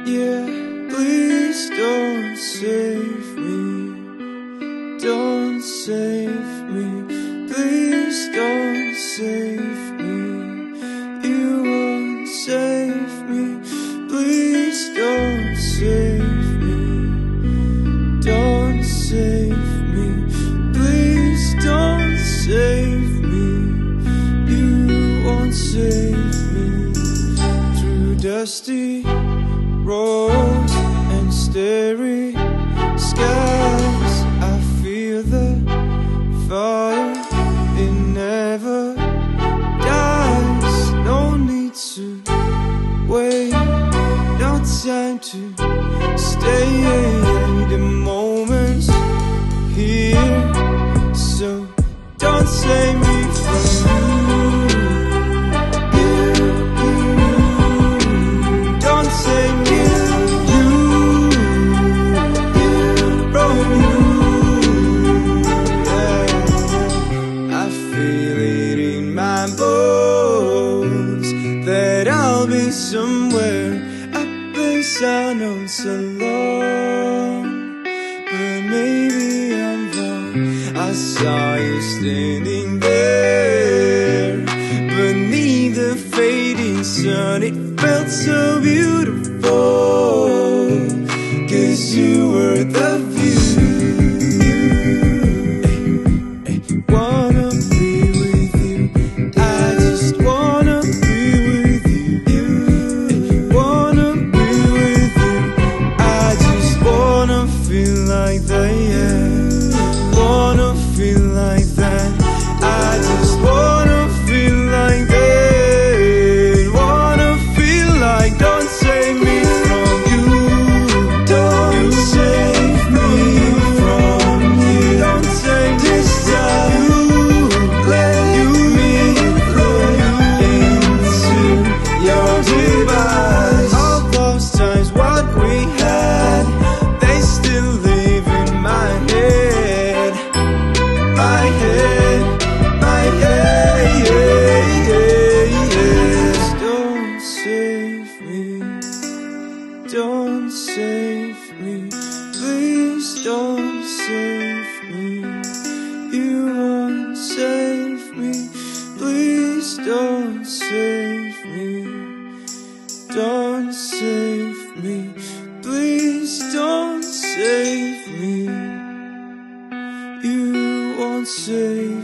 Yeah, please don't save me. Don't save me. Please don't save me. You won't save me. Please don't save me. Don't save me. Please don't save me. You won't save me. Through dusty roads and starry skies, I feel the fire. It never dies. No need to wait, no time to stay. The moment's here, so don't save me from you. Don't save me from you. Yeah. I feel it in my bones that I'll be somewhere, a place I know so long. But maybe I'm wrong. I saw you standing there beneath the fading sun. It felt so beautiful, 'cause you were the view. Wanna be with you, I just wanna be with you. Wanna be with you, I just wanna feel like that, yeah. Wanna feel like that, I just wanna feel like that. Wanna feel like, don't save me from you. Don't save me from you. Don't save this time. Let me blow you into your device. All those times what we had, they still live in my head. My head, my head, yes. Don't save me. Don't save me. Please don't save me. You won't save me. Please don't save me. Don't save me. Please don't save me. You won't save